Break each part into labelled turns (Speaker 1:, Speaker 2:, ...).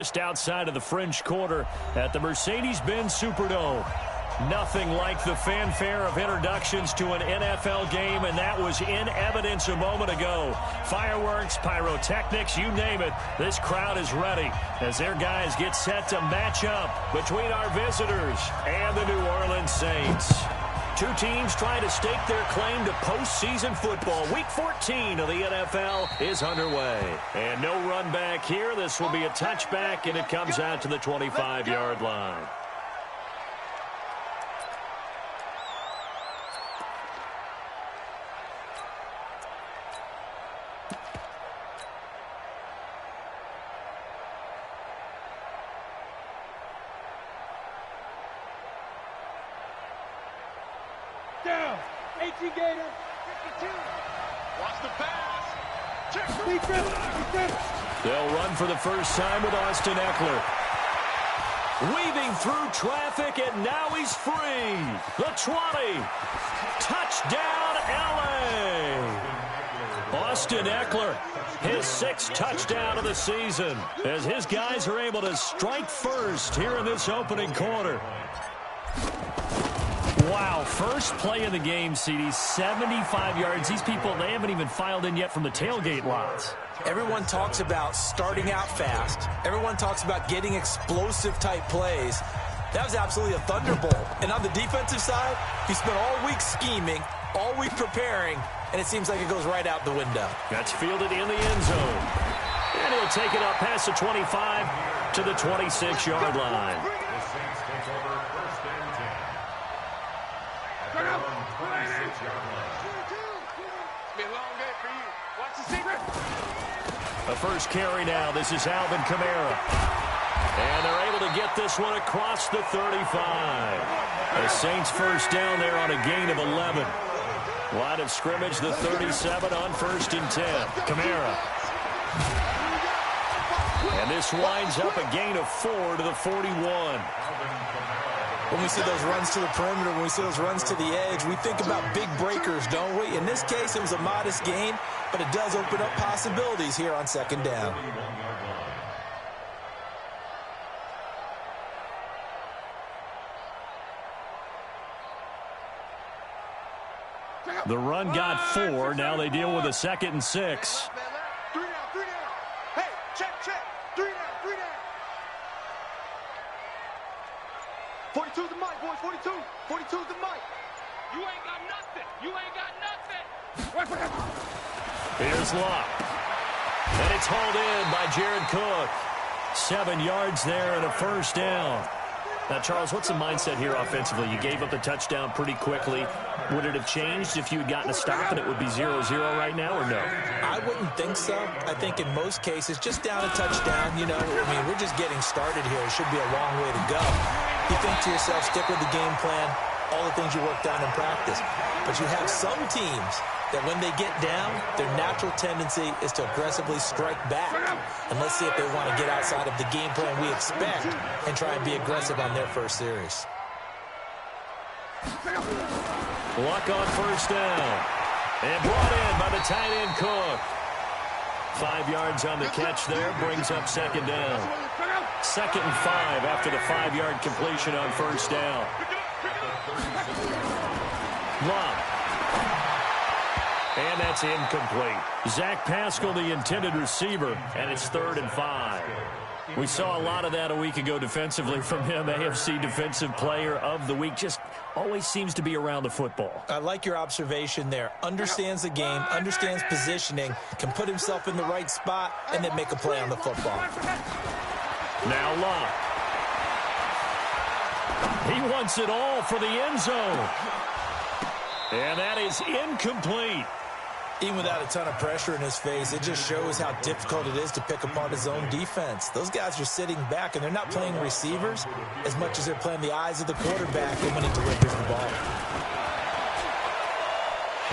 Speaker 1: Just outside of the French Quarter at the Mercedes-Benz Superdome. Nothing like the fanfare of introductions to an NFL game, and that was in evidence a moment ago. Fireworks, pyrotechnics, you name it. This crowd is ready as their guys get set to match up between our visitors and the New Orleans Saints. Two teams trying to stake their claim to postseason football. Week 14 of the NFL is underway. And no run back here. This will be a touchback, and it comes out to the 25-yard line.
Speaker 2: Down. 18 Gator. 52. Watch the pass. Check.
Speaker 1: They'll run for the first time with Austin Eckler. Weaving through traffic, and now he's free. The 20. Touchdown, L.A. Austin Eckler, his sixth touchdown of the season, as his guys are able to strike first here in this opening quarter. Wow, first play of the game, CD, 75 yards. These people, they haven't even filed in yet from the tailgate lots.
Speaker 3: Everyone talks about starting out fast. Everyone talks about getting explosive-type plays. That was absolutely a thunderbolt. And on the defensive side, he spent all week scheming, all week preparing, and it seems like it goes right out the window.
Speaker 1: That's fielded in the end zone. And he'll take it up past the 25 to the 26-yard line. The first carry now. This is Alvin Kamara. And they're able to get this one across the 35. The Saints first down there on a gain of 11. Line of scrimmage, the 37 on 1st and 10. Kamara. And this winds up a gain of 4 to the 41.
Speaker 3: When we see those runs to the perimeter, when we see those runs to the edge, we think about big breakers, don't we? In this case, it was a modest gain, but it does open up possibilities here on second down.
Speaker 1: The run got 4. Now they deal with a 2nd and 6.
Speaker 2: 3 down. Hey, check. 3 down. 42 the mic, boys. 42. 42 the mic. You ain't got nothing.
Speaker 1: Here's Locke. And it's hauled in by Jared Cook. 7 yards there and a first down. Now, Charles, what's the mindset here offensively? You gave up the touchdown pretty quickly. Would it have changed if you had gotten a stop and it would be 0-0 right now, or no?
Speaker 3: I wouldn't think so. I think in most cases, just down a touchdown, we're just getting started here. It should be a long way to go. You think to yourself, stick with the game plan, all the things you worked on in practice. But you have some teams that when they get down, their natural tendency is to aggressively strike back. And let's see if they want to get outside of the game plan we expect and try and be aggressive on their first series.
Speaker 1: Luck on first down. And brought in by the tight end Cook. 5 yards on the catch there, brings up second down. 2nd and 5 after the 5-yard completion on first down. Locke. And that's incomplete. Zach Pascal, the intended receiver, and it's 3rd and 5. We saw a lot of that a week ago defensively from him. AFC Defensive Player of the Week. Just always seems to be around the football.
Speaker 3: I like your observation there. Understands the game, understands positioning, can put himself in the right spot, and then make a play on the football.
Speaker 1: Now Locke. He wants it all for the end zone. And that is incomplete.
Speaker 3: Even without a ton of pressure in his face, it just shows how difficult it is to pick apart his own defense. Those guys are sitting back, and they're not playing receivers as much as they're playing the eyes of the quarterback and when he delivers the ball.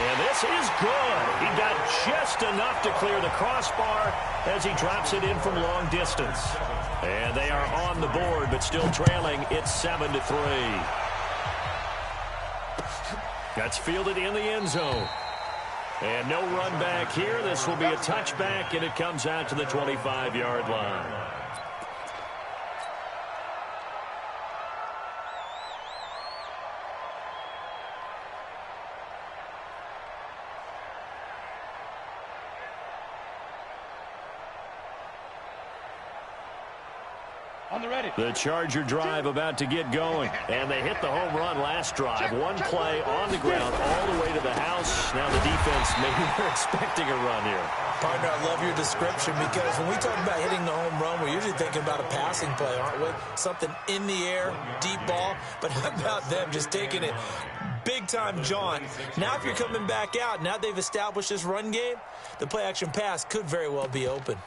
Speaker 1: And this is good. He got just enough to clear the crossbar as he drops it in from long distance. And they are on the board, but still trailing. It's 7-3. That's fielded in the end zone. And no run back here. This will be a touchback, and it comes out to the 25-yard line.
Speaker 2: On the ready.
Speaker 1: The Charger drive about to get going. And they hit the home run last drive. One play on the ground all the way to the house. Now the defense, maybe they're expecting a run here.
Speaker 3: Partner, I love your description because when we talk about hitting the home run, we're usually thinking about a passing play, aren't we? Something in the air, deep ball. But how about them just taking it big-time jaunt? Now if you're coming back out, now they've established this run game, the play-action pass could very well be open.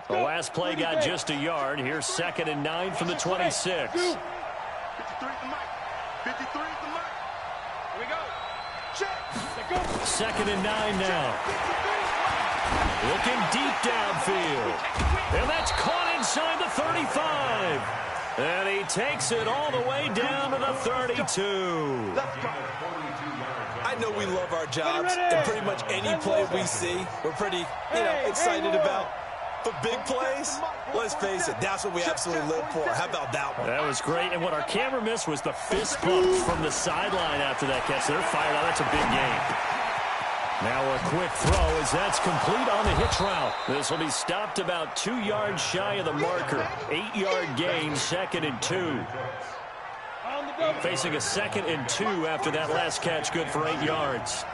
Speaker 1: The last play got just a yard. Here's 2nd and 9 from the 26.
Speaker 2: 53 the mic. 53 the mic. Here we go. Check. Let go.
Speaker 1: 2nd and 9 now. Looking deep downfield. And that's caught inside the 35. And he takes it all the way down to the 32.
Speaker 3: I know we love our jobs, and pretty much any play we see, we're pretty, excited about. But big plays, let's face it, that's what we absolutely live for. How about that one?
Speaker 1: That was great. And what our camera missed was the fist pump from the sideline after that catch. They're fired out. That's a big game. Now a quick throw as that's complete on the hitch route. This will be stopped about 2 yards shy of the marker. 8-yard gain, 2nd and 2. Facing a 2nd and 2 after that last catch, good for 8 yards.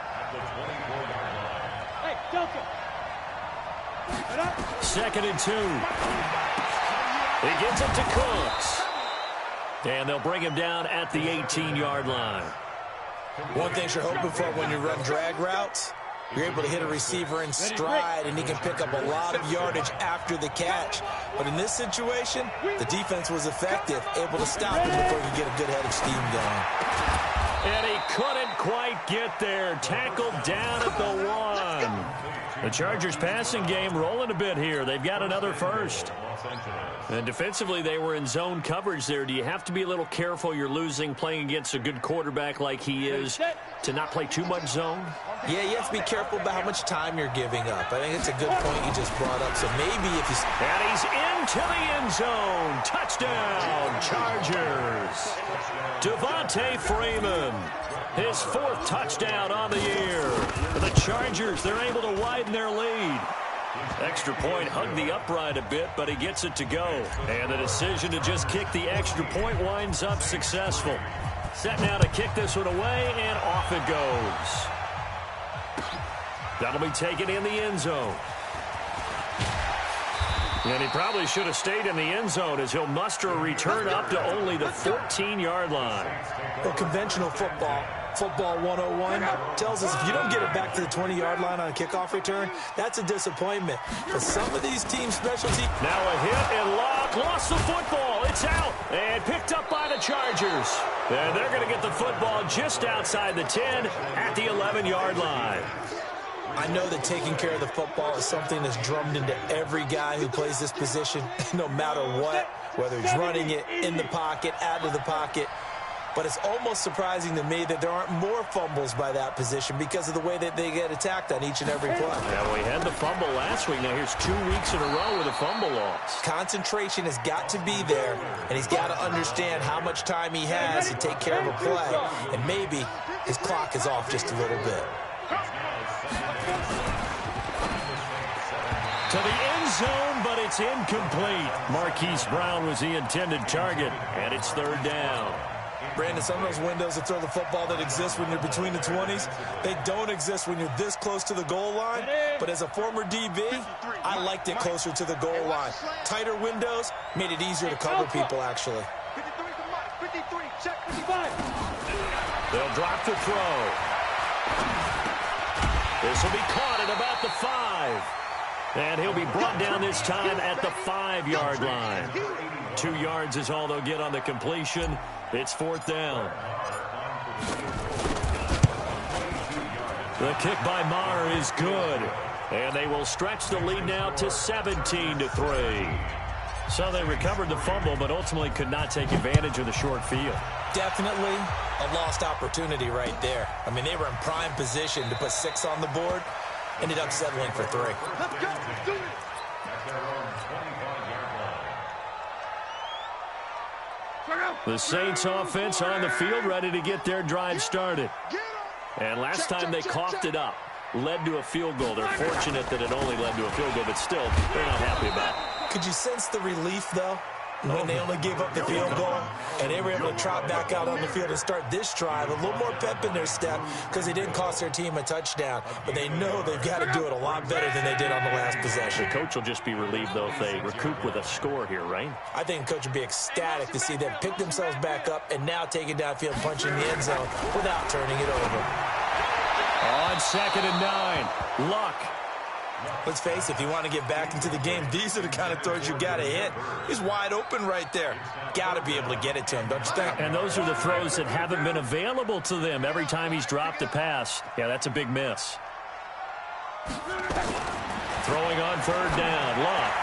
Speaker 2: Hey, Delta.
Speaker 1: 2nd and 2. He gets it to Cooks. And they'll bring him down at the 18-yard line.
Speaker 3: One thing you're hoping for when you run drag routes, you're able to hit a receiver in stride, and he can pick up a lot of yardage after the catch. But in this situation, the defense was effective, able to stop him before he could get a good head of steam going.
Speaker 1: And he couldn't quite get there. Tackled down at the 1. The Chargers passing game rolling a bit here. They've got another first. And defensively, they were in zone coverage there. Do you have to be a little careful? You're losing, playing against a good quarterback like he is, to not play too much zone?
Speaker 3: Yeah, you have to be careful about how much time you're giving up. I think it's a good point you just brought up. So maybe if you...
Speaker 1: And he's into the end zone. Touchdown, Chargers. Devontae Freeman. His 4th touchdown on the year. The Chargers, they're able to widen their lead. Extra point hugged the upright a bit, but he gets it to go. And the decision to just kick the extra point winds up successful. Set now to kick this one away, and off it goes. That'll be taken in the end zone. And he probably should have stayed in the end zone as he'll muster a return up to only the 14-yard line.
Speaker 3: Well, conventional football 101, tells us if you don't get it back to the 20-yard line on a kickoff return, that's a disappointment. But some of these team specialty...
Speaker 1: Now a hit and lost the football. It's out and picked up by the Chargers. And they're going to get the football just outside the 10 at the 11-yard line.
Speaker 3: I know that taking care of the football is something that's drummed into every guy who plays this position, no matter what, whether he's running it, in the pocket, out of the pocket. But it's almost surprising to me that there aren't more fumbles by that position because of the way that they get attacked on each and every play.
Speaker 1: Yeah, we had the fumble last week. Now here's 2 weeks in a row with a fumble loss.
Speaker 3: Concentration has got to be there, and he's got to understand how much time he has to take care of a play. And maybe his clock is off just a little bit.
Speaker 1: To the end zone, but it's incomplete. Marquise Brown was the intended target, and it's 3rd down.
Speaker 3: Brandon, some of those windows that throw the football that exist when you're between the 20s, they don't exist when you're this close to the goal line. But as a former DB, I liked it closer to the goal line. Tighter windows made it easier to cover people, actually.
Speaker 2: 53, check 55.
Speaker 1: They'll drop the throw. This will be caught at about the 5. And he'll be brought down this time at the 5-yard line. 2 yards is all they'll get on the completion. It's 4th down. The kick by Maher is good. And they will stretch the lead now to 17-3. So they recovered the fumble, but ultimately could not take advantage of the short field.
Speaker 3: Definitely a lost opportunity right there. I mean, they were in prime position to put 6 on the board. Ended up settling for 3.
Speaker 2: Let's go. Do it.
Speaker 1: The Saints offense on the field, ready to get their drive started. And last time they coughed it up, led to a field goal. They're fortunate that it only led to a field goal, but still, they're not happy about it.
Speaker 3: Could you sense the relief, though, when they only gave up the field goal and they were able to trot back out on the field and start this drive? A little more pep in their step because they didn't cost their team a touchdown, but they know they've got to do it a lot better than they did on the last possession.
Speaker 1: The coach will just be relieved, though, if they recoup with a score here, right?
Speaker 3: I think the coach would be ecstatic to see them pick themselves back up and now take it downfield, punching the end zone without turning it over.
Speaker 1: On 2nd and 9, Luck.
Speaker 3: Let's face it, if you want to get back into the game, these are the kind of throws you got to hit. He's wide open right there. Got to be able to get it to him, don't you think?
Speaker 1: And those are the throws that haven't been available to them every time he's dropped a pass. Yeah, that's a big miss. Throwing on 3rd down, Luck.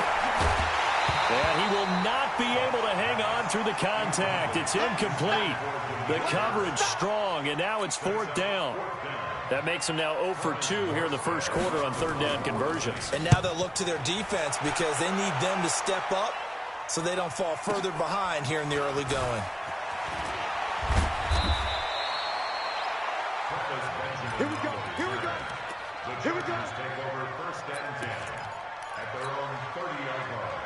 Speaker 1: And he will not be able to hang on through the contact. It's incomplete. The coverage strong, and now it's 4th down. That makes them now 0 for 2 here in the first quarter on 3rd down conversions.
Speaker 3: And now they'll look to their defense because they need them to step up so they don't fall further behind here in the early going.
Speaker 2: Here we go. Here we go. Here we go. Take over 1st and 10 at their own 30-yard line.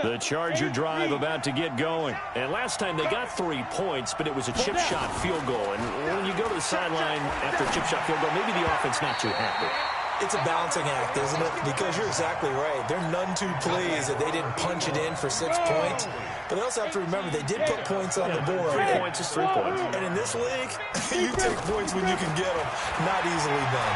Speaker 1: The Charger drive about to get going. And last time they got 3 points, but it was a chip shot field goal. And when you go to the sideline after a chip shot field goal, maybe the offense not too happy.
Speaker 3: It's a balancing act, isn't it? Because you're exactly right. They're none too pleased that they didn't punch it in for 6 points. But they also have to remember they did put points on the board.
Speaker 1: 3 points is 3 points.
Speaker 3: And in this league, you take points when you can get them. Not easily done.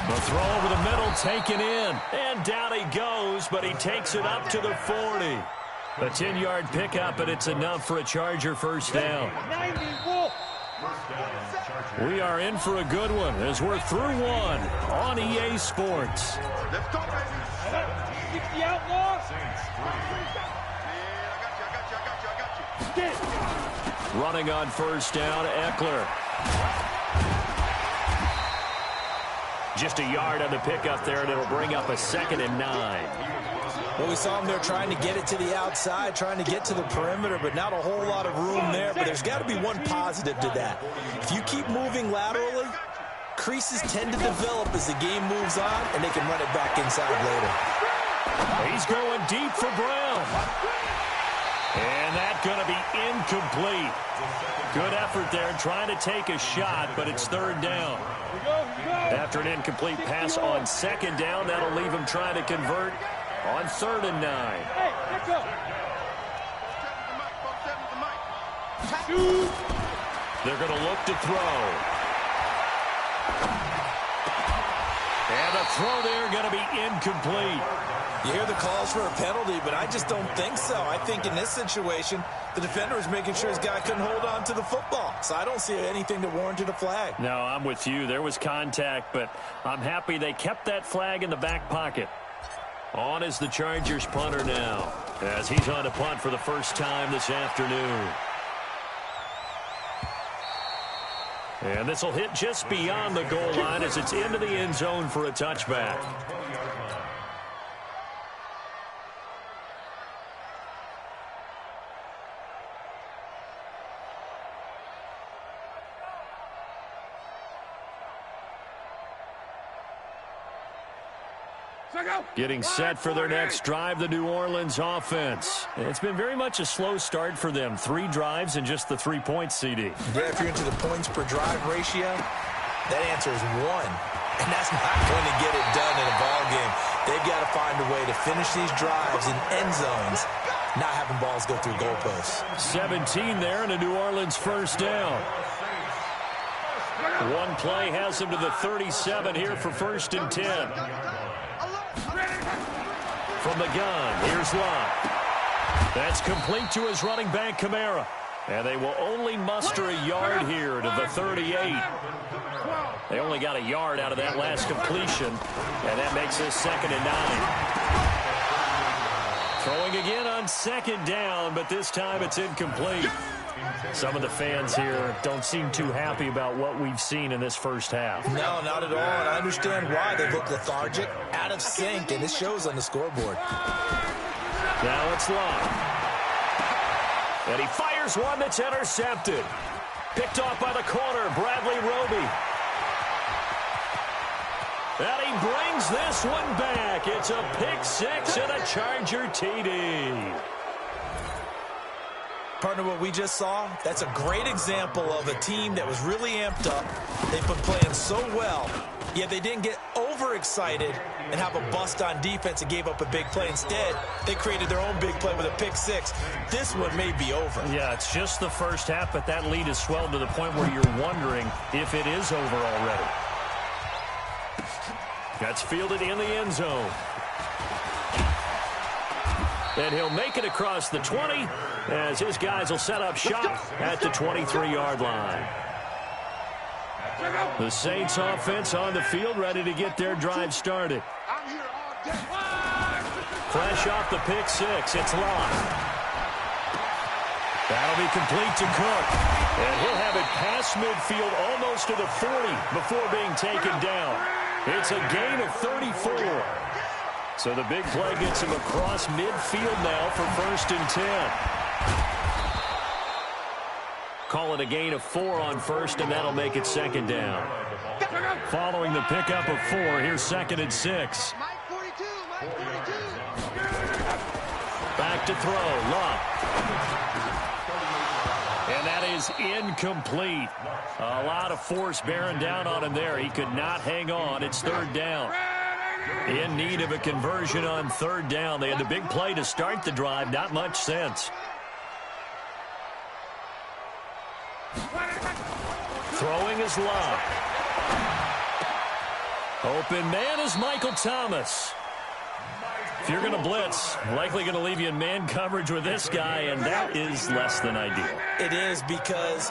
Speaker 1: The throw over the middle taken in. And down he goes, but he takes it up to the 40. A 10-yard pickup, and it's enough for a Charger first down. We are in for a good one as we're through one on EA Sports.
Speaker 2: Let's go, baby. 60 outlaws. I got you.
Speaker 1: Running on first down, Eckler. Just a yard on the pickup there, and it'll bring up a 2nd and 9.
Speaker 3: Well, we saw them there trying to get it to the outside, trying to get to the perimeter, but not a whole lot of room there. But there's got to be one positive to that. If you keep moving laterally, creases tend to develop as the game moves on, and they can run it back inside later.
Speaker 1: He's going deep for Brown. And that's going to be incomplete. Good effort there trying to take a shot, but it's 3rd down. After an incomplete pass on 2nd down, that'll leave him trying to convert on 3rd and 9. They're going to look to throw. And the throw there going to be incomplete.
Speaker 3: You hear the calls for a penalty, but I just don't think so. I think in this situation, the defender is making sure his guy couldn't hold on to the football. So I don't see anything that warranted a flag.
Speaker 1: No, I'm with you. There was contact, but I'm happy they kept that flag in the back pocket. On is the Chargers punter now, as he's on to punt for the first time this afternoon. And this will hit just beyond the goal line as it's into the end zone for a touchback. Getting set for their next drive, the New Orleans offense. It's been very much a slow start for them. 3 drives and just the 3 points, CD.
Speaker 3: Yeah, if you're into the points per drive ratio, that answer is 1. And that's not going to get it done in a ball game. They've got to find a way to finish these drives in end zones, not having balls go through goalposts.
Speaker 1: 17 there and a New Orleans first down. One play has him to the 37 here for 1st and 10. From the gun, here's Luck. That's complete to his running back, Kamara. And they will only muster a yard here to the 38. They only got a yard out of that last completion, and that makes this 2nd and 9. Throwing again on 2nd down, but this time it's incomplete. Some of the fans here don't seem too happy about what we've seen in this first half.
Speaker 3: No, not at all, and I understand why. They look lethargic, out of sync, and it shows on the scoreboard.
Speaker 1: Now it's Love. And he fires one that's intercepted. Picked off by the corner, Bradley Roby. And he brings this one back. It's a pick six and a Charger TD.
Speaker 3: Partner, what we just saw, that's a great example of a team that was really amped up. They've been playing so well, yet they didn't get overexcited and have a bust on defense and gave up a big play. Instead, they created their own big play with a pick six. This one may be over.
Speaker 1: Yeah, it's just the first half, but that lead has swelled to the point where you're wondering if it is over already. That's fielded in the end zone. And he'll make it across the 20 as his guys will set up shop at the 23-yard line. The Saints offense on the field, ready to get their drive started. Fresh off the pick six, it's Locke. That'll be complete to Cook. And he'll have it past midfield almost to the 40 before being taken down. It's a gain of 34. So the big play gets him across midfield now for 1st and 10. Call it a gain of 4 on first, and that'll make it 2nd down. Following the pickup of 4, here's 2nd and 6. Back to throw, Love. And that is incomplete. A lot of force bearing down on him there. He could not hang on. It's 3rd down. In need of a conversion on 3rd down. They had the big play to start the drive. Not much sense. Throwing is Love. Open man is Michael Thomas. If you're going to blitz, likely going to leave you in man coverage with this guy, and that is less than ideal.
Speaker 3: It is, because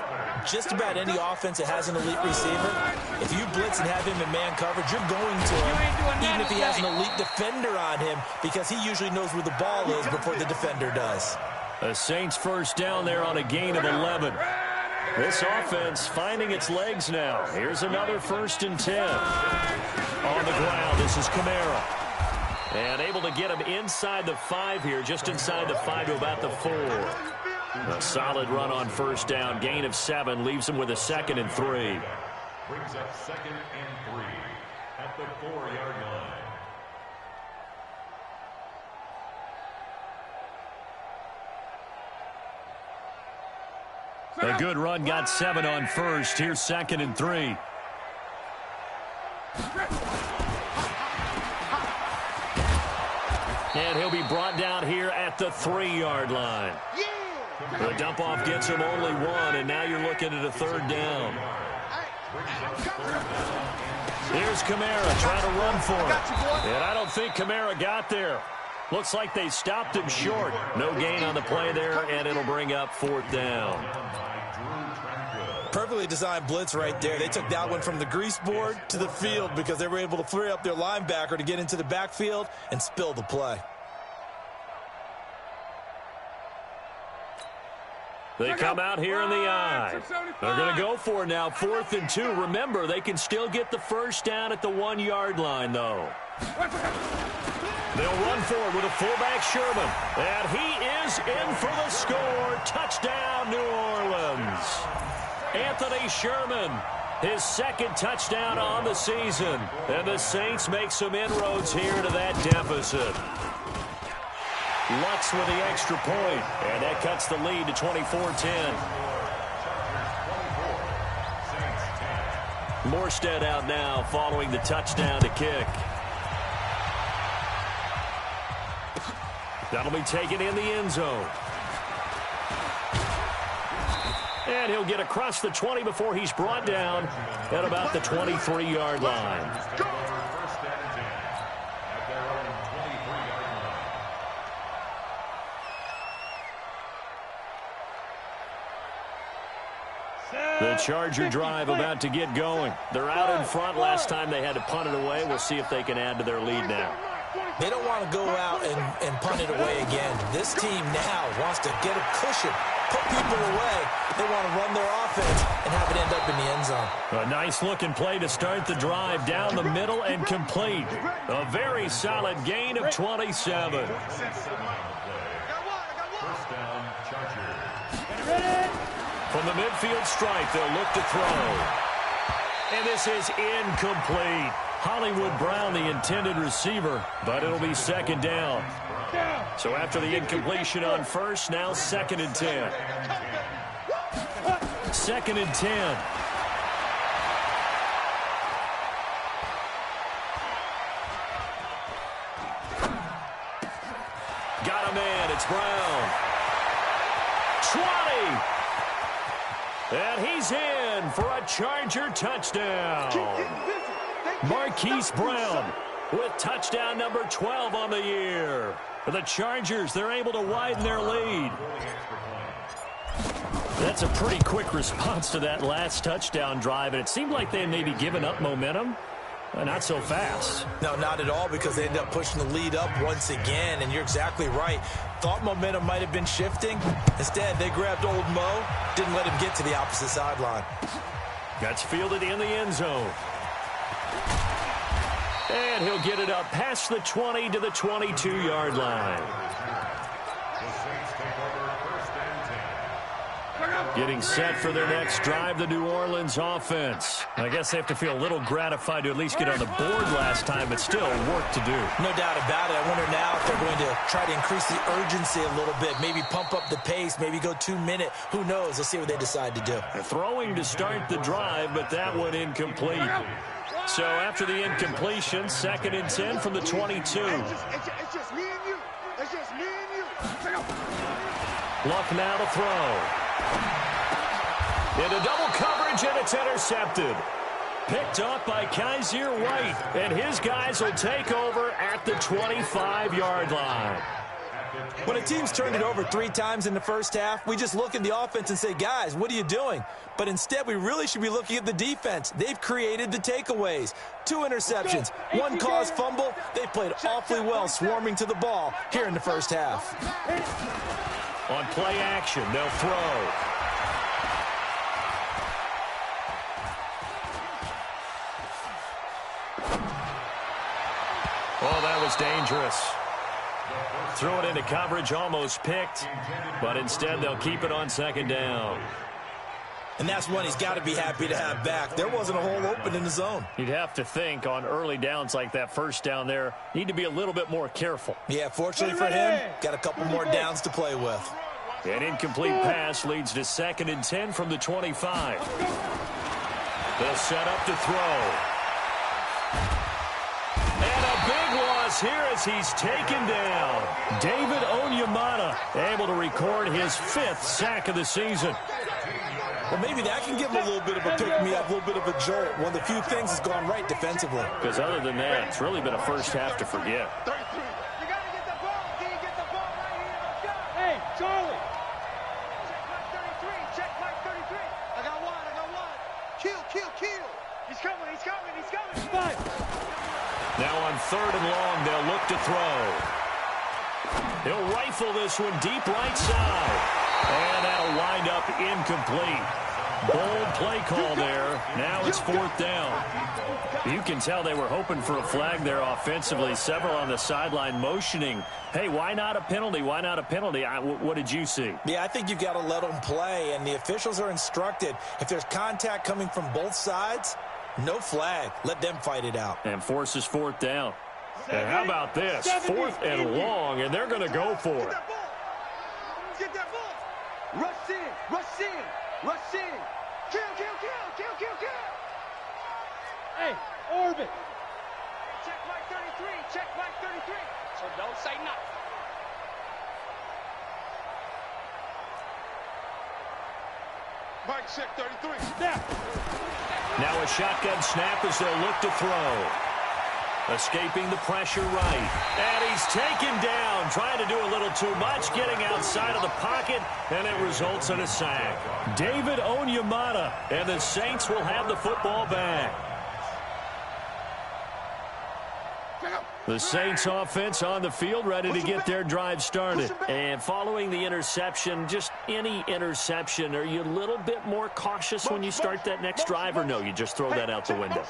Speaker 3: just about any offense that has an elite receiver, if you blitz and have him in man coverage, you're going to him, even if he has an elite defender on him, because he usually knows where the ball is before the defender does.
Speaker 1: The Saints 1st down there on a gain of 11. This offense finding its legs now. Here's another 1st and 10. On the ground, this is Kamara. And able to get him inside the 5 here, just inside the 5 to about the 4. A solid run on 1st down. Gain of 7 leaves him with a 2nd and 3.
Speaker 2: Brings up 2nd and 3 at the 4-yard line.
Speaker 1: A good run, got 7 on first. Here's 2nd and 3. And he'll be brought down here at the 3-yard line. The dump-off gets him only 1, and now you're looking at a 3rd down. Here's Kamara trying to run for it. And I don't think Kamara got there. Looks like they stopped him short. No gain on the play there, and it'll bring up 4th down.
Speaker 3: Perfectly designed blitz right there. They took that one from the grease board to the field because they were able to free up their linebacker to get into the backfield and spill the play.
Speaker 1: They come out here in the eye. They're going to go for it now, 4th and 2. Remember, they can still get the 1st down at the 1-yard line, though. They'll run forward with a fullback, Sherman. And he is in for the score. Touchdown, New Orleans. Anthony Sherman, his 2nd touchdown on the season. And the Saints make some inroads here to that deficit. Lutz with the extra point, and that cuts the lead to 24-10. Morstead out now following the touchdown to kick. That'll be taken in the end zone. And he'll get across the 20 before he's brought down at about the 23-yard line. The Charger drive about to get going. They're out in front. Last time they had to punt it away. We'll see if they can add to their lead now.
Speaker 3: They don't want to go out and punt it away again. This team now wants to get a cushion put people away. They want to run their offense and have it end up in the end zone.
Speaker 1: A nice-looking play to start the drive down the middle and complete. A very solid gain of 27. From the midfield stripe, they'll look to throw. And this is incomplete. Hollywood Brown, the intended receiver, but it'll be second down. So after the incompletion on first, now 2nd and 10. 2nd and 10. Got a man. It's Brown. 20. And he's in for a Charger touchdown. Marquise Brown with touchdown number 12 on the year. For the Chargers, they're able to widen their lead. That's a pretty quick response to that last touchdown drive, and it seemed like they had maybe given up momentum. Not so fast.
Speaker 3: No, not at all, because they ended up pushing the lead up once again, and you're exactly right. Thought momentum might have been shifting. Instead, they grabbed old Mo, didn't let him get to the opposite sideline.
Speaker 1: That's fielded in the end zone. And he'll get it up past the 20 to the 22-yard line. Getting set for their next drive, the New Orleans offense. I guess they have to feel a little gratified to at least get on the board last time, but still work to do.
Speaker 3: No doubt about it. I wonder now if they're going to try to increase the urgency a little bit, maybe pump up the pace, maybe go 2-minute. Who knows? Let's see what they decide to do.
Speaker 1: They're throwing to start the drive, but that one incomplete. So after the incompletion, 2nd and 10 from the 22.
Speaker 2: It's just me and you. It's just me and you.
Speaker 1: Luck now to throw. Into double coverage, and it's intercepted. Picked up by Kaiser White, and his guys will take over at the 25-yard line.
Speaker 3: When a team's turned it over 3 times in the first half, we just look at the offense and say, guys, what are you doing? But instead, we really should be looking at the defense. They've created the takeaways. 2 interceptions, 1 caused fumble. They've played awfully well swarming to the ball here in the first half.
Speaker 1: On play action, they'll throw. Oh, that was dangerous. Threw it into coverage, almost picked, but instead they'll keep it on 2nd down.
Speaker 3: And that's one he's got to be happy to have back. There wasn't a hole open in the zone.
Speaker 1: You'd have to think on early downs like that first down there, need to be a little bit more careful.
Speaker 3: Yeah, fortunately for him, got a couple more downs to play with.
Speaker 1: An incomplete pass leads to 2nd and 10 from the 25. They'll set up to throw. And a big loss here as he's taken down. David Onyemata able to record his 5th sack of the season.
Speaker 3: Well, maybe that can give him a little bit of a pick-me-up, a little bit of a jolt. One of the few things that's gone right defensively.
Speaker 1: Because other than that, it's really been a first half to forget.
Speaker 2: You got to get the ball. Can you get the ball right here? Let's go. Hey, Charlie. Check Mike 33. I got one. Kill. He's coming. Five.
Speaker 1: Now on 3rd and long, they'll look to throw. He'll rifle this one deep right side. And that'll wind up incomplete. Bold play call there. Now it's 4th down. You can tell they were hoping for a flag there offensively. Several on the sideline motioning. Hey, why not a penalty? Why not a penalty? What did you see?
Speaker 3: Yeah, I think you've got to let them play, and the officials are instructed. If there's contact coming from both sides, no flag. Let them fight it out.
Speaker 1: And forces 4th down. And how about this? 4th and long, and they're going to go for it.
Speaker 2: Get that ball. Rush in. Kill. Hey, orbit. Check Mike 33. So don't say nothing. Mike, check 33. Snap.
Speaker 1: Now a shotgun snap as they'll look to throw. Escaping the pressure right. And he's taken down, trying to do a little too much, getting outside of the pocket, and it results in a sack. David Onyemata, and the Saints will have the football back. The Saints offense on the field, ready to get their drive started. And following the interception, just any interception, are you a little bit more cautious when you start that next drive, or no, you just throw that out the window?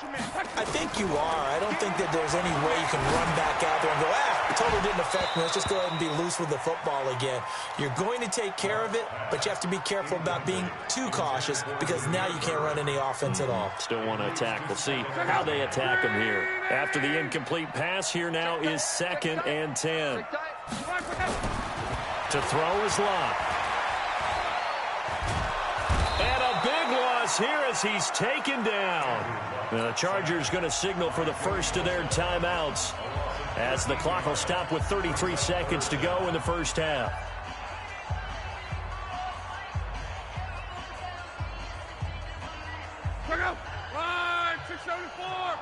Speaker 3: I think you are. I don't think that there's any way you can run back out there and go, it totally didn't affect me. Let's just go ahead and be loose with the football again. You're going to take care of it, but you have to be careful about being too cautious because now you can't run any offense at all.
Speaker 1: Still want to attack. We'll see how they attack him here. After the incomplete pass, here now is 2nd and 10. To throw is Locke. And a big loss here as he's taken down. Now the Chargers going to signal for the first of their timeouts as the clock will stop with 33 seconds to go in the first half.
Speaker 2: Line 674.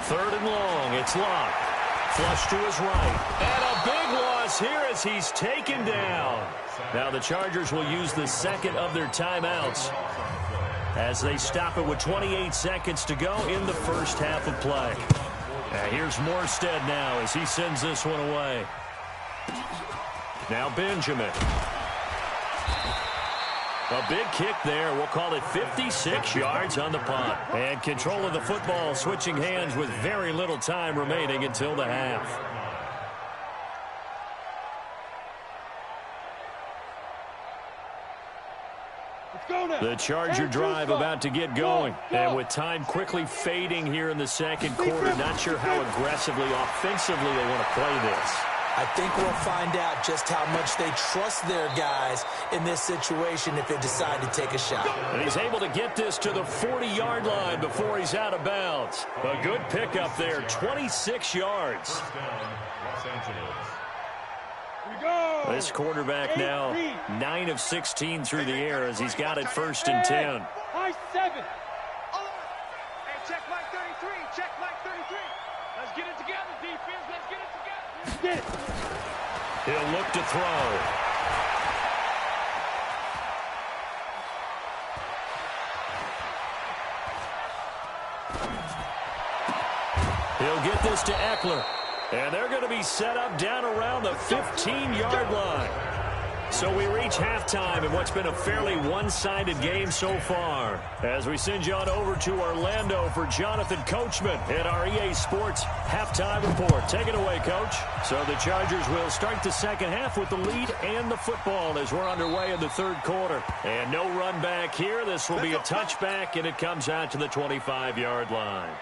Speaker 1: Third and long, it's Locke. Flush to his right. And a big loss here as he's taken down. Now the Chargers will use the second of their timeouts as they stop it with 28 seconds to go in the first half of play. Here's Morstead now as he sends this one away. Now Benjamin. A big kick there. We'll call it 56 yards on the punt. And control of the football switching hands with very little time remaining until the half. The Charger drive about to get going. And with time quickly fading here in the second quarter, not sure how aggressively, offensively they want to play this.
Speaker 3: I think we'll find out just how much they trust their guys in this situation if they decide to take a shot.
Speaker 1: And he's able to get this to the 40-yard line before he's out of bounds. A good pickup there, 26 yards. This quarterback now 9 of 16 through the air as he's got it 1st and 10.
Speaker 2: High 7. Hey, check Mike 33. Check Mike 33. Let's get it together, defense. Let's get it together.
Speaker 1: He'll look to throw. He'll get this to Eckler. And they're going to be set up down around the 15-yard line. So we reach halftime in what's been a fairly one-sided game so far. As we send you on over to Orlando for Jonathan Coachman at our EA Sports Halftime Report. Take it away, Coach. So the Chargers will start the second half with the lead and the football as we're underway in the third quarter. And no run back here. This will be a touchback, and it comes out to the 25-yard line.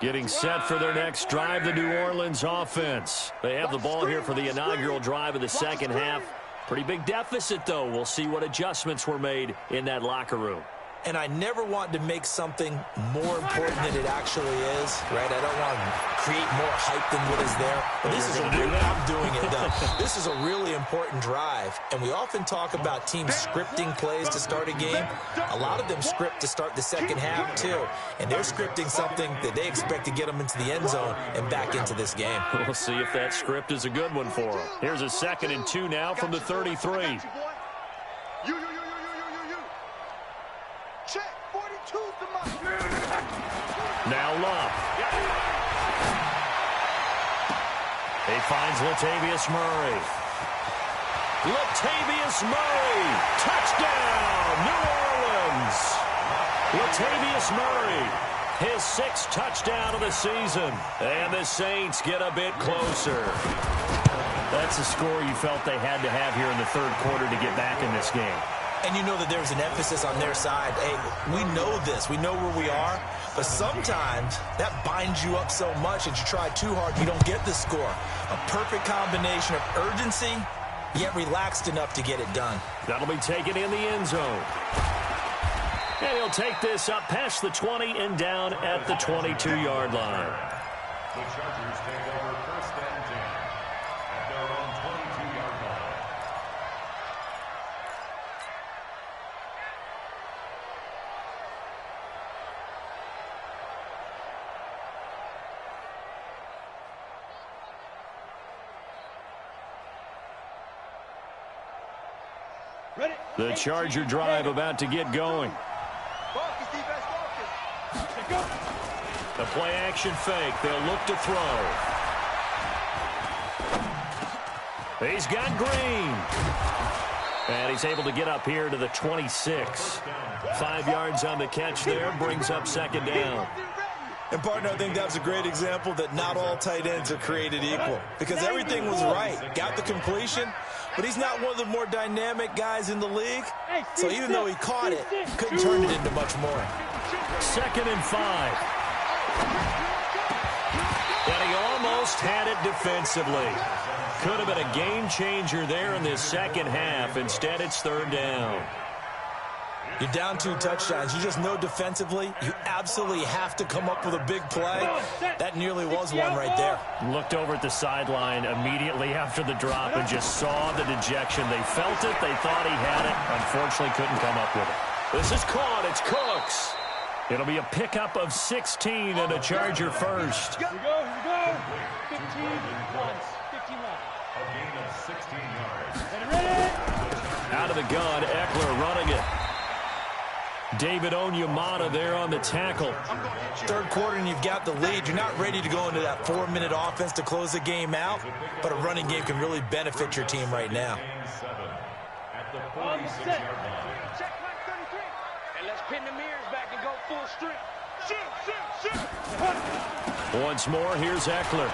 Speaker 1: Getting set for their next drive, the New Orleans offense. They have the ball here for the inaugural drive of the second half. Pretty big deficit, though. We'll see what adjustments were made in that locker room.
Speaker 3: And I never want to make something more important than it actually is, right? I don't want to create more hype than what is there. But this is a really, I'm doing it, though. This is a really important drive. And we often talk about teams scripting plays to start a game. A lot of them script to start the second half, too. And they're scripting something that they expect to get them into the end zone and back into this game.
Speaker 1: We'll see if that script is a good one for them. Here's a 2nd and 2 now from the 33. Now Love. He finds Latavius Murray. Latavius Murray. Touchdown, New Orleans. Latavius Murray. His 6th touchdown of the season. And the Saints get a bit closer. That's a score you felt they had to have here in the third quarter to get back in this game.
Speaker 3: And you know that there's an emphasis on their side. Hey, we know this. We know where we are. But sometimes that binds you up so much that you try too hard, you don't get the score. A perfect combination of urgency, yet relaxed enough to get it done.
Speaker 1: That'll be taken in the end zone. And he'll take this up past the 20 and down at the 22-yard line.
Speaker 2: The Chargers take over 1st and 10 at their own 22-yard line.
Speaker 1: The Charger drive about to get going. The play action fake. They'll look to throw. He's got Green. And he's able to get up here to the 26. 5 yards on the catch there. Brings up second down.
Speaker 3: And, partner, I think that was a great example that not all tight ends are created equal. Because everything was right. Got the completion, but he's not one of the more dynamic guys in the league. So even though he caught it, couldn't turn it into much more.
Speaker 1: 2nd and 5. And he almost had it defensively. Could have been a game changer there in this second half. Instead, it's 3rd down.
Speaker 3: You're down 2 touchdowns. You just know defensively you absolutely have to come up with a big play. That nearly was one right there.
Speaker 1: Looked over at the sideline immediately after the drop and just saw the dejection. They felt it. They thought he had it. Unfortunately, couldn't come up with it. This is caught. It's Cooks. It'll be a pickup of 16 and a Charger first.
Speaker 4: Here we go. 15 once. 15 left.
Speaker 2: A gain of 16 yards.
Speaker 4: Ready?
Speaker 1: Out of the gun, Eckler running it. David Onyemata there on the tackle.
Speaker 3: 3rd quarter and you've got the lead. You're not ready to go into that 4-minute offense to close the game out, but a running game can really benefit your team right now.
Speaker 2: At the 46-yard line.
Speaker 4: Check like 33. And let's pin the mirrors back and go full strength. Shoot.
Speaker 1: Once more, here's Eckler.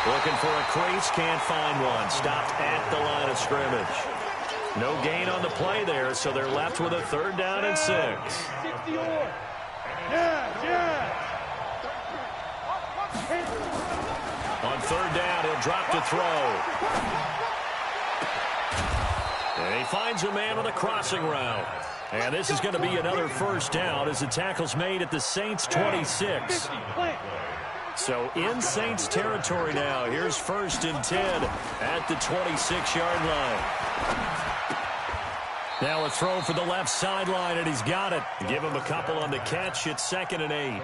Speaker 1: Looking for a crease, can't find one. Stopped at the line of scrimmage. No gain on the play there, so they're left with a 3rd down and 6.
Speaker 4: 60 or. Yeah.
Speaker 1: On 3rd down, he'll drop to throw. And he finds a man on the crossing route. And this is going to be another 1st down as the tackle's made at the Saints' 26. So in Saints territory now. Here's 1st and 10 at the 26-yard line. Now a throw for the left sideline, and he's got it. Give him a couple on the catch. It's 2nd and 8.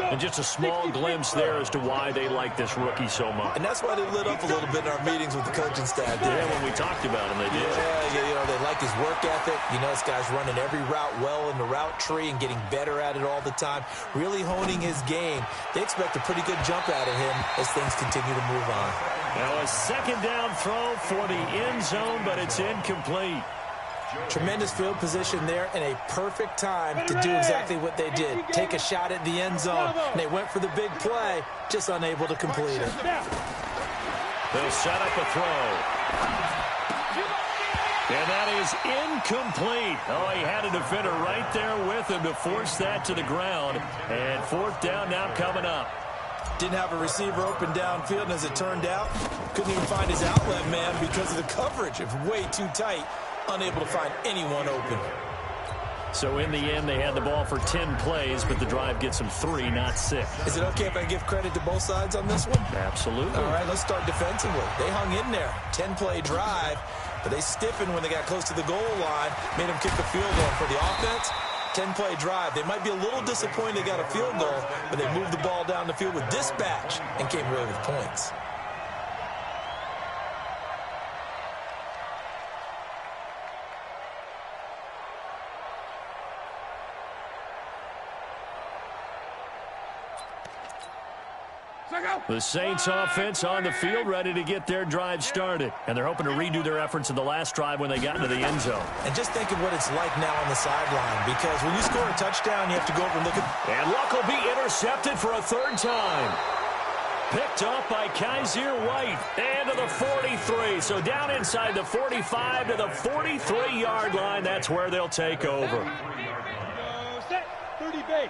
Speaker 1: And just a small glimpse there as to why they like this rookie so much.
Speaker 3: And that's why they lit up a little bit in our meetings with the coaching staff.
Speaker 1: Yeah, when we talked about him, they did.
Speaker 3: Yeah, they like his work ethic. This guy's running every route well in the route tree and getting better at it all the time, really honing his game. They expect a pretty good jump out of him as things continue to move on.
Speaker 1: Now a 2nd down throw for the end zone, but it's incomplete.
Speaker 3: Tremendous field position there and a perfect time to do exactly what they did. Take a shot at the end zone. And they went for the big play, just unable to complete it.
Speaker 1: They'll set up a throw. And that is incomplete. Oh, he had a defender right there with him to force that to the ground. And 4th down now coming up.
Speaker 3: Didn't have a receiver open downfield, and as it turned out, couldn't even find his outlet man because of the coverage. It was way too tight. Unable to find anyone open.
Speaker 1: So in the end, they had the ball for 10 plays, but the drive gets them 3, not 6.
Speaker 3: Is it okay if I give credit to both sides on this one?
Speaker 1: Absolutely.
Speaker 3: All right, let's start defensively. They hung in there. 10-play drive, but they stiffened when they got close to the goal line, made them kick the field goal. For the offense, 10-play drive. They might be a little disappointed they got a field goal, but they moved the ball down the field with dispatch and came away with points.
Speaker 1: The Saints offense on the field, ready to get their drive started. And they're hoping to redo their efforts in the last drive when they got into the end zone.
Speaker 3: And just think of what it's like now on the sideline, because when you score a touchdown, you have to go over and look at...
Speaker 1: And Luck will be intercepted for a 3rd time. Picked up by Kaiser White. And to the 43. So down inside the 45 to the 43-yard line. That's where they'll take over.
Speaker 4: Set. 30 base.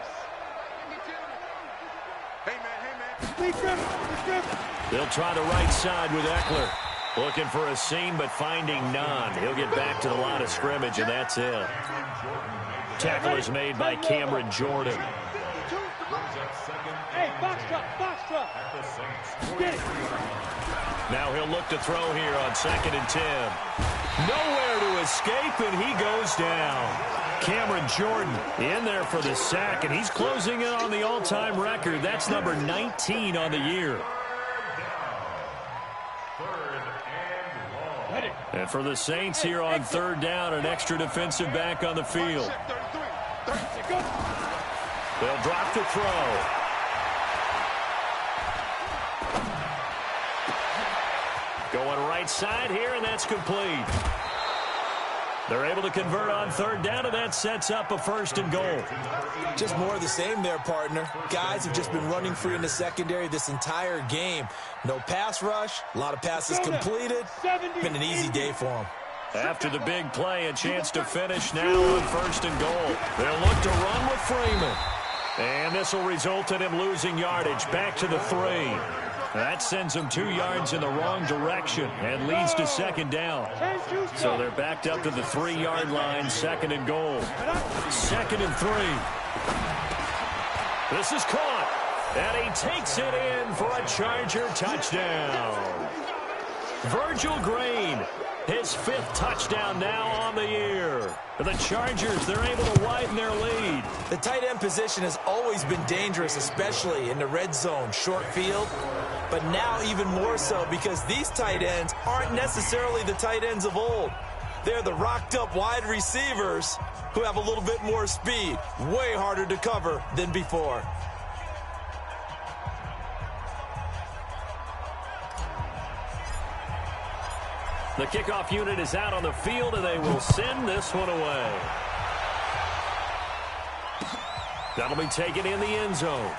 Speaker 1: They'll try the right side with Eckler. Looking for a seam, but finding none. He'll get back to the line of scrimmage, and that's it. Tackle is made by Cameron Jordan.
Speaker 4: Hey, box truck. Get it.
Speaker 1: Now he'll look to throw here on 2nd and 10. Nowhere to escape, and he goes down. Cameron Jordan in there for the sack, and he's closing in on the all-time record. That's number 19 on the year. And for the Saints here on third down, an extra defensive back on the field. They'll drop to throw. Going right side here, and that's complete. They're able to convert on third down, and that sets up a first and goal.
Speaker 3: Just more of the same there, partner. Guys have just been running free in the secondary this entire game. No pass rush, a lot of passes completed. Been an easy day for them.
Speaker 1: After the big play, a chance to finish now on first and goal. They'll look to run with Freeman. And this will result in him losing yardage back to the 3. That sends them 2 yards in the wrong direction and leads to second down. So they're backed up to the 3-yard line, second and goal. Second and 3. This is caught, and he takes it in for a Charger touchdown. Virgil Green, his 5th touchdown now on the year. For the Chargers, they're able to widen their lead.
Speaker 3: The tight end position has always been dangerous, especially in the red zone, short field. But now even more so because these tight ends aren't necessarily the tight ends of old. They're the rocked-up wide receivers who have a little bit more speed. Way harder to cover than before.
Speaker 1: The kickoff unit is out on the field, and they will send this one away. That'll be taken in the end zone.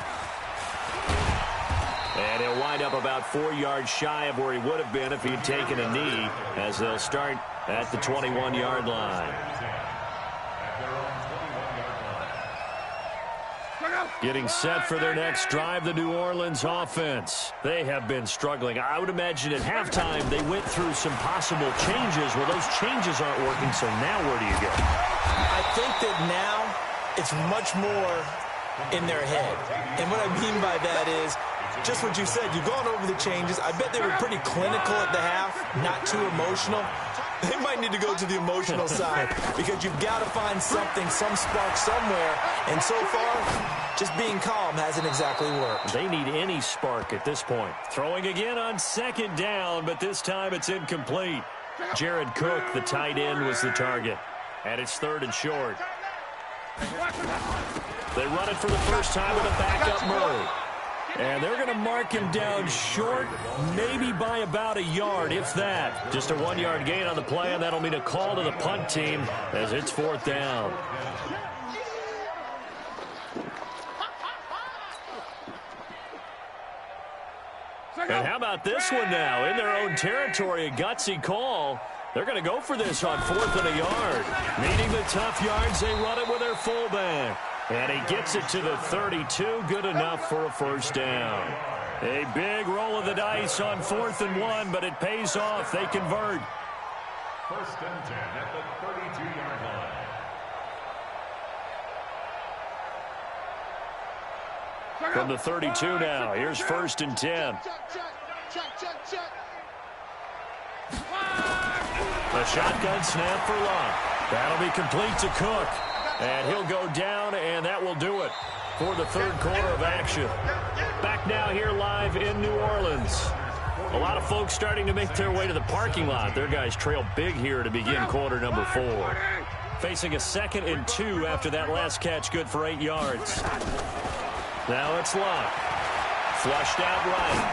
Speaker 1: And he'll wind up about 4 yards shy of where he would have been if he'd taken a knee, as they'll start at the 21-yard line. Getting set for their next drive, the New Orleans offense. They have been struggling. I would imagine at halftime they went through some possible changes. Well, those changes aren't working, so now where do you go?
Speaker 3: I think that now it's much more in their head. And what I mean by that is just what you said. You've gone over the changes. I bet they were pretty clinical at the half, not too emotional. They might need to go to the emotional side because you've got to find something, some spark somewhere. And so far, just being calm hasn't exactly worked.
Speaker 1: They need any spark at this point. Throwing again on second down, but this time it's incomplete. Jared Cook, the tight end, was the target. And it's third and short. They run it for the first time with a backup Murray. And they're going to mark him down short, maybe by about a yard, if that. Just a 1-yard gain on the play, and that'll mean a call to the punt team as it's fourth down. And how about this one now? In their own territory, a gutsy call. They're going to go for this on 4th and a yard. Needing the tough yards, they run it with their fullback. And he gets it to the 32, good enough for a first down. A big roll of the dice on 4th and 1, but it pays off. They convert.
Speaker 2: First and 10 at the 32-yard line.
Speaker 1: From the 32 now, here's first and 10. A shotgun snap for Locke. That'll be complete to Cook. And he'll go down, and that will do it for the third quarter of action. Back now here live in New Orleans. A lot of folks starting to make their way to the parking lot. Their guys trail big here to begin quarter number 4. Facing a 2nd and 2 after that last catch, good for 8 yards. Now it's Locke. Flushed out right.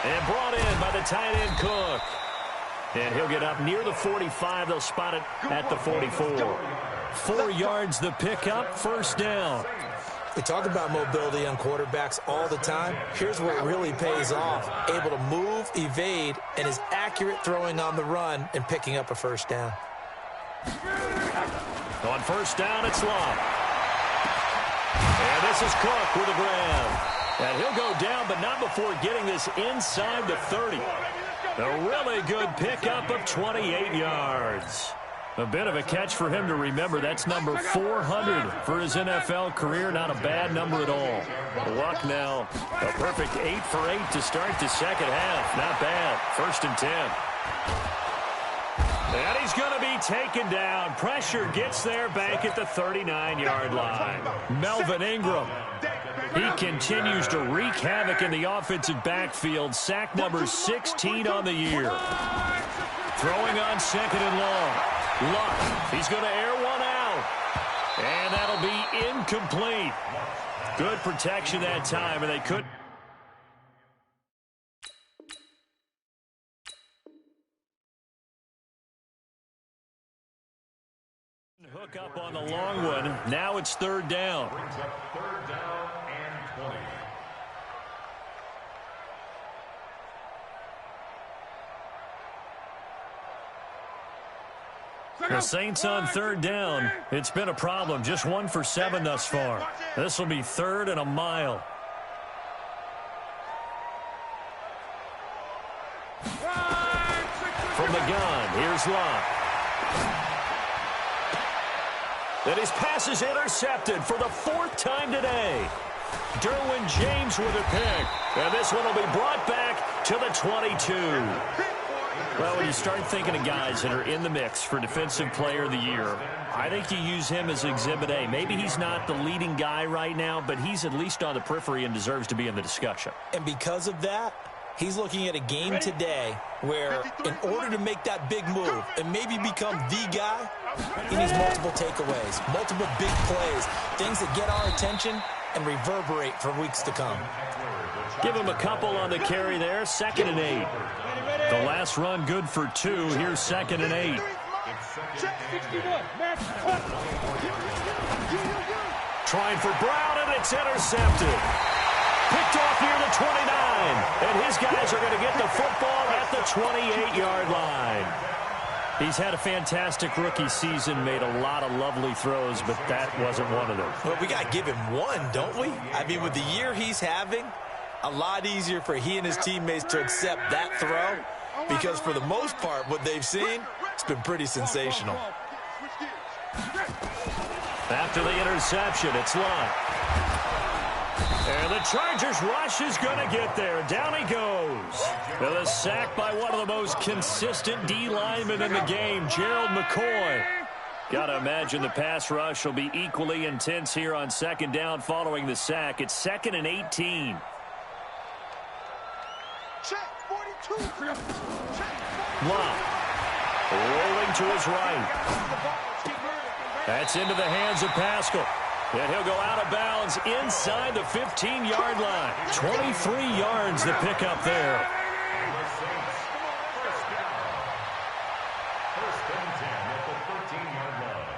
Speaker 1: And brought in by the tight end Cook. And he'll get up near the 45. They'll spot it at the 44. 4 yards the pickup, first down.
Speaker 3: We talk about mobility on quarterbacks all the time. Here's where it really pays off. Able to move, evade, and is accurate throwing on the run and picking up a first down.
Speaker 1: On first down, it's Locke. And this is Cook with a grab. And he'll go down, but not before getting this inside the 30. A really good pickup of 28 yards. A bit of a catch for him to remember. That's number 400 for his NFL career. Not a bad number at all. Luck now, a perfect 8 for 8 to start the second half. Not bad. First and 10. And he's going to be taken down. Pressure gets there back at the 39-yard line. Melvin Ingram He continues to wreak havoc in the offensive backfield. Sack number 16 on the year. Throwing on second and long. Luck. He's going to air one out. And that'll be incomplete. Good protection that time, and they couldn't. Hook up on the long one. Now it's third down.
Speaker 2: Brings up third down and 20.
Speaker 1: The Saints on third down. It's been a problem. Just 1 for 7 thus far. This will be third and a mile. From the gun, here's Locke. And his pass is intercepted for the 4th time today. Derwin James with a pick. And this one will be brought back to the 22. Well, when you start thinking of guys that are in the mix for Defensive Player of the Year, I think you use him as Exhibit A. Maybe he's not the leading guy right now, but he's at least on the periphery and deserves to be in the discussion.
Speaker 3: And because of that, he's looking at a game today where in order to make that big move and maybe become the guy, he needs multiple takeaways, multiple big plays, things that get our attention and reverberate for weeks to come.
Speaker 1: Give him a couple on the carry there. 2nd and 8. The last run good for 2. Here's 2nd and 8. Trying for Brown, and it's intercepted. Picked off near the 29. And his guys are going to get the football at the 28-yard line. He's had a fantastic rookie season, made a lot of lovely throws, but that wasn't one of them.
Speaker 3: Well, we got to give him one, don't we? I mean, with the year he's having, a lot easier for he and his teammates to accept that throw because for the most part, what they've seen, it's been pretty sensational.
Speaker 1: After the interception, it's Locke. And the Chargers rush is going to get there. Down he goes. With a sack by one of the most consistent D linemen in the game, Gerald McCoy. Got to imagine the pass rush will be equally intense here on 2nd down following the sack. It's 2nd and 18. Locke rolling to his right. That's into the hands of Pascal. And he'll go out of bounds inside the 15-yard line. 23 yards to pick up there.
Speaker 2: First and 10 at the 13-yard line.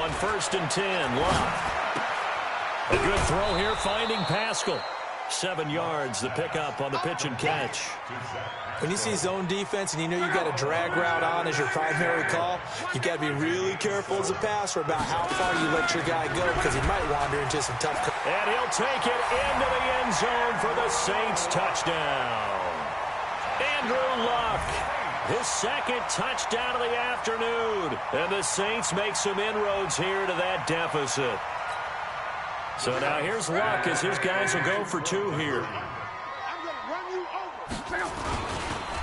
Speaker 1: On 1st and 10, Locke. A good throw here, finding Pascal. 7 yards, the pickup on the pitch and catch.
Speaker 3: When you see zone defense and you know you've got a drag route on as your primary call, you got to be really careful as a passer about how far you let your guy go because he might wander into some tough.
Speaker 1: And he'll take it into the end zone for the Saints touchdown. Andrew Luck, his 2nd touchdown of the afternoon. And the Saints make some inroads here to that deficit. So now here's Luck as his guys will go for 2 here.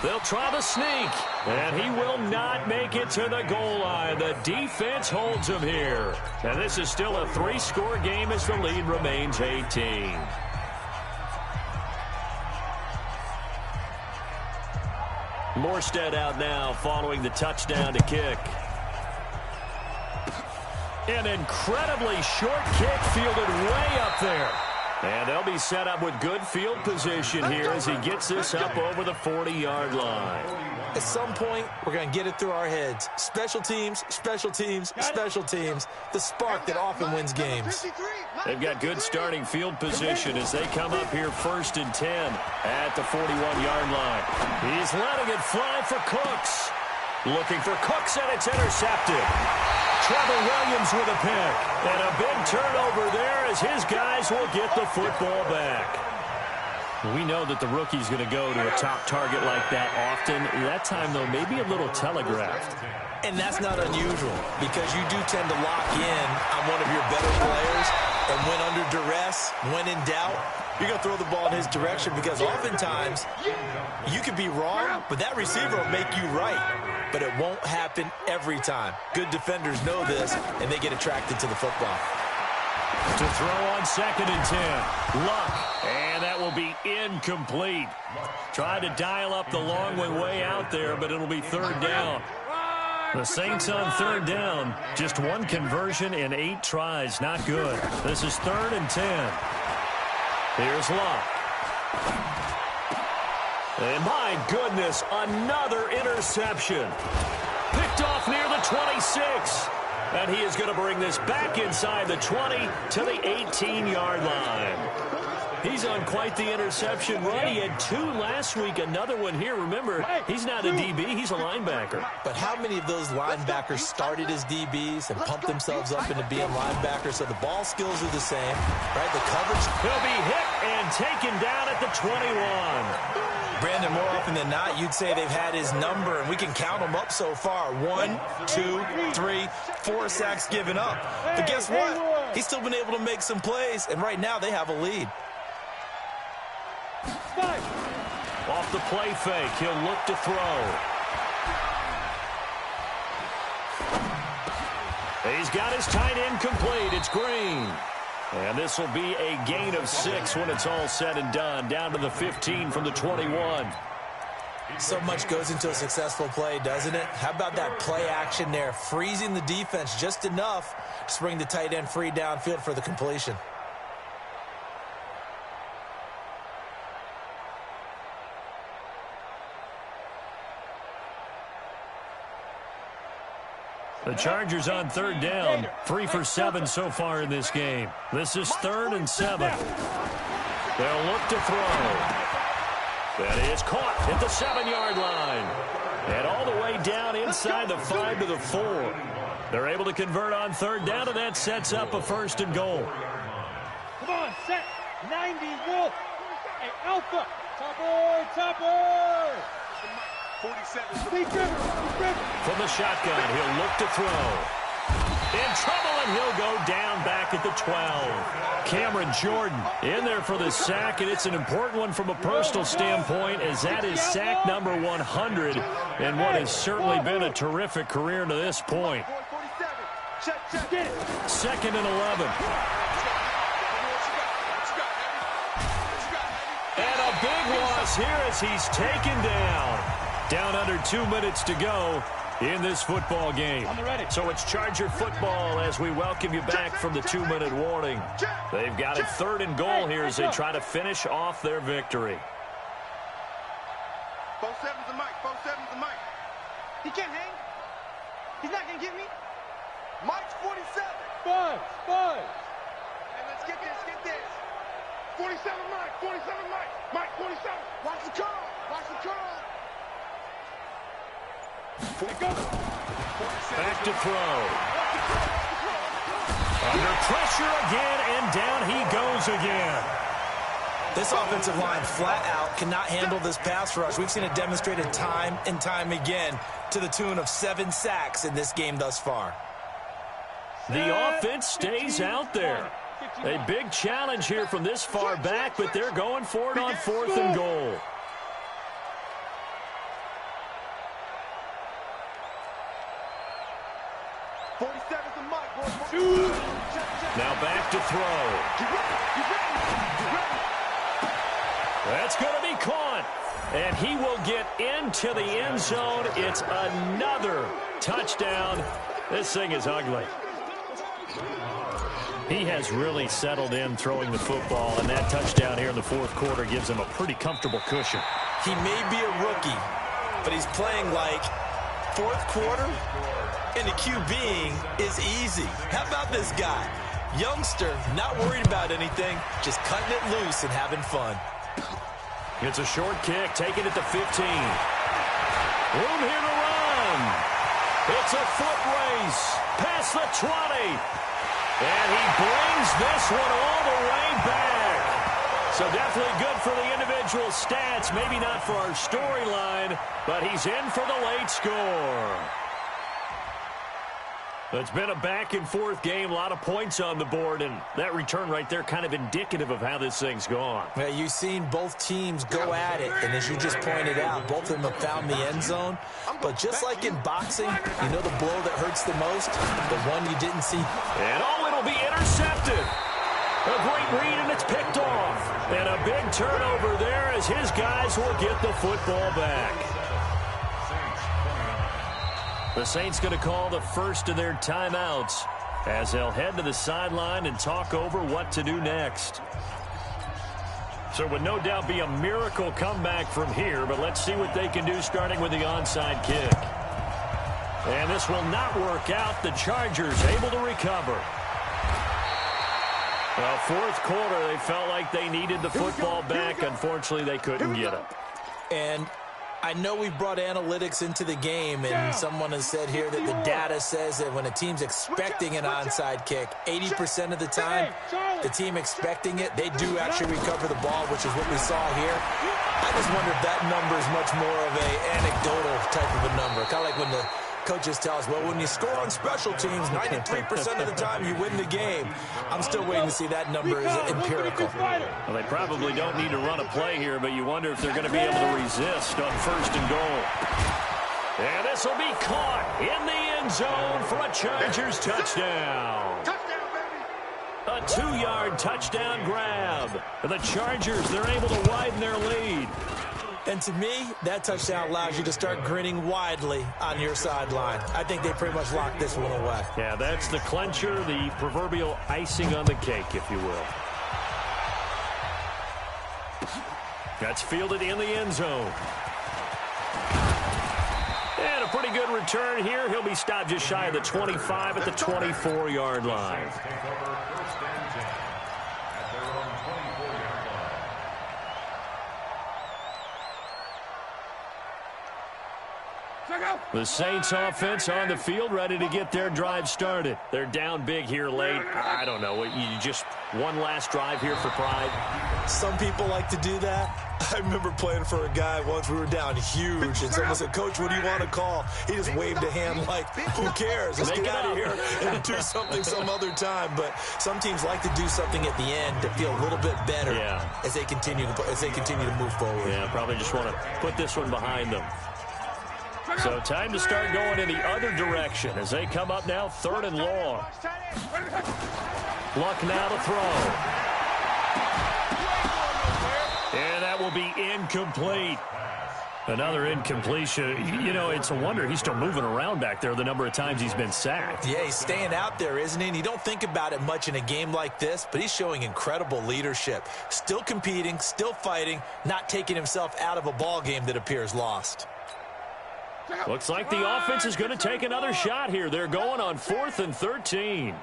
Speaker 1: They'll try to sneak, and he will not make it to the goal line. The defense holds him here. And this is still a 3-score game as the lead remains 18. Morstead out now following the touchdown to kick. An incredibly short kick fielded way up there. And they'll be set up with good field position here as he gets this up over the 40-yard line.
Speaker 3: At some point, we're going to get it through our heads. Special teams, special teams, special teams. The spark that often wins games.
Speaker 1: They've got good starting field position as they come up here 1st and 10 at the 41-yard line. He's letting it fly for Cooks. Looking for Cooks, and it's intercepted. Trevor Williams with a pick. And a big turnover there as his guys will get the football back. We know that the rookie's going to go to a top target like that often. That time, though, maybe a little telegraphed.
Speaker 3: And that's not unusual because you do tend to lock in on one of your better players. And when under duress, when in doubt, you're going to throw the ball in his direction because oftentimes you could be wrong, but that receiver will make you right. But it won't happen every time. Good defenders know this, and they get attracted to the football.
Speaker 1: To throw on 2nd and 10. Luck. And that will be incomplete. Tried to dial up the long one way out there, but it'll be 3rd down. The Saints on 3rd down. Just 1 conversion in 8 tries. Not good. This is 3rd and 10. Here's Luck. And my goodness, another interception. Picked off near the 26. And he is going to bring this back inside the 20 to the 18-yard line. He's on quite the interception run. He had 2 last week, another one here. Remember, he's not a DB, he's a linebacker.
Speaker 3: But how many of those linebackers started as DBs and pumped themselves up into being linebackers? So the ball skills are the same, right? The coverage.
Speaker 1: He'll be hit and taken down at the 21.
Speaker 3: Brandon, more often than not, you'd say they've had his number, and we can count them up so far. 1, 2, 3, 4 sacks given up. But guess what? He's still been able to make some plays, and right now they have a lead.
Speaker 1: Off the play fake, he'll look to throw. He's got his tight end complete. It's Green. And this will be a gain of 6 when it's all said and done. Down to the 15 from the 21.
Speaker 3: So much goes into a successful play, doesn't it? How about that play action there? Freezing the defense just enough to bring the tight end free downfield for the completion.
Speaker 1: The Chargers on 3rd down, 3 for 7 so far in this game. This is 3rd and 7. They'll look to throw. That is caught at the 7-yard line. And all the way down inside the 5 to the 4. They're able to convert on 3rd down, and that sets up a 1st and goal.
Speaker 4: Come on, set. 90, Wolf. Hey, Alpha. Topper. 47.
Speaker 1: From the shotgun, he'll look to throw. In trouble, and he'll go down back at the 12. Cameron Jordan in there for the sack, and it's an important one from a personal standpoint, as that is sack number 100 in what has certainly been a terrific career to this point. 2nd and 11. And a big loss here as he's taken down. Down under 2 minutes to go in this football game. So it's Charger football as we welcome you back from the 2-minute warning. They've got it 3rd and goal here as they try to finish off their victory.
Speaker 4: 4-7's the mic. 4-7's the mic. He can't hang. He's not going to get me. Mike's 47. Buzz. Hey, let's get this. 47 Mike. 47 Mike. Mike 47. Watch the curl.
Speaker 1: Back to throw. Under pressure again, and down he goes again.
Speaker 3: This offensive line flat out cannot handle this pass rush. We've seen it demonstrated time and time again to the tune of 7 sacks in this game thus far.
Speaker 1: The offense stays out there. A big challenge here from this far back, but they're going for it on 4th and goal. Now back to throw. That's going to be caught. And he will get into the end zone. It's another touchdown. This thing is ugly. He has really settled in throwing the football, and that touchdown here in the 4th quarter gives him a pretty comfortable cushion.
Speaker 3: He may be a rookie, but he's playing like 4th quarter, and the QBing is easy. How about this guy? Youngster, not worried about anything, just cutting it loose and having fun.
Speaker 1: It's a short kick, taken at the 15. Room here to run. It's a foot race past the 20. And he brings this one all the way back. So definitely good for the individual stats. Maybe not for our storyline, but he's in for the late score. It's been a back-and-forth game, a lot of points on the board, and that return right there kind of indicative of how this thing's gone.
Speaker 3: Yeah, you've seen both teams go at it, and as you just pointed out, both of them have found the end zone. But just like in boxing, you know the blow that hurts the most? The one you didn't see.
Speaker 1: And it'll be intercepted. A great read, and it's picked off. And a big turnover there as his guys will get the football back. The Saints going to call the first of their timeouts as they'll head to the sideline and talk over what to do next. So it would no doubt be a miracle comeback from here, but let's see what they can do starting with the onside kick. And this will not work out. The Chargers able to recover. Well, fourth quarter, they felt like they needed the football back. Unfortunately, they couldn't get it.
Speaker 3: And I know we brought analytics into the game, and someone has said here that the data says that when a team's expecting an onside kick, 80% of the time, the team expecting it, they do actually recover the ball, which is what we saw here. I just wonder if that number is much more of an anecdotal type of a number, kind of like when the coaches tell us, well, when you score on special teams, 93% of the time you win the game. I'm still waiting to see that number is empirical.
Speaker 1: Well, they probably don't need to run a play here, but you wonder if they're going to be able to resist on first and goal. And this will be caught in the end zone for a Chargers touchdown. A 2-yard touchdown grab. The Chargers, they're able to widen their lead.
Speaker 3: And to me, that touchdown allows you to start grinning widely on your sideline. I think they pretty much locked this one away.
Speaker 1: Yeah, that's the clincher, the proverbial icing on the cake, if you will. That's fielded in the end zone. And a pretty good return here. He'll be stopped just shy of the 25 at the 24-yard line. The Saints offense on the field, ready to get their drive started. They're down big here late. I don't know. You just one last drive here for pride.
Speaker 3: Some people like to do that. I remember playing for a guy once. We were down huge, and someone said, Coach, what do you want to call? He just waved a hand like, who cares? Let's get out of here and do something some other time. But some teams like to do something at the end to feel a little bit better as they continue to move forward.
Speaker 1: Yeah, probably just want to put this one behind them. So time to start going in the other direction as they come up now, 3rd and long. Luck now to throw. And that will be incomplete. Another incompletion. You know, it's a wonder he's still moving around back there the number of times he's been sacked.
Speaker 3: Yeah, he's staying out there, isn't he? And you don't think about it much in a game like this, but he's showing incredible leadership. Still competing, still fighting, not taking himself out of a ball game that appears lost.
Speaker 1: Looks like the offense is going to take another shot here. They're going on 4th and 13.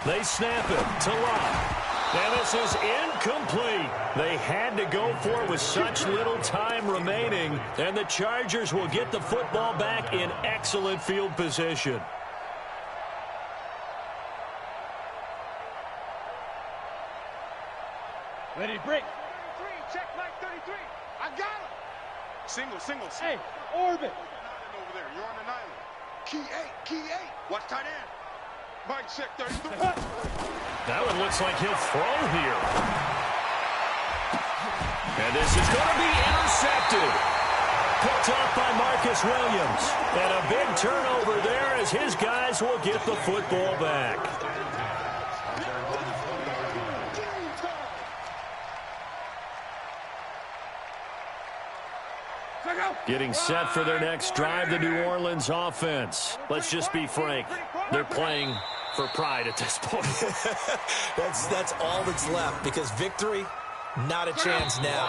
Speaker 1: They snap it to Luck. And this is incomplete. They had to go for it with such little time remaining. And the Chargers will get the football back in excellent field position.
Speaker 4: Ready to break. 33, check Mike 33. I got him. Single. Hey, orbit. Over there, you're on an island. Key 8. Watch tight end. Mike, check 33.
Speaker 1: That one looks like he'll throw here. And this is going to be intercepted. Picked off by Marcus Williams. And a big turnover there as his guys will get the football back. Getting set for their next drive, the New Orleans offense. Let's just be frank. They're playing for pride at this point.
Speaker 3: That's all that's left, because victory, not a chance now.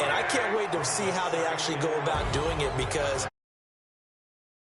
Speaker 3: And I can't wait to see how they actually go about doing it, because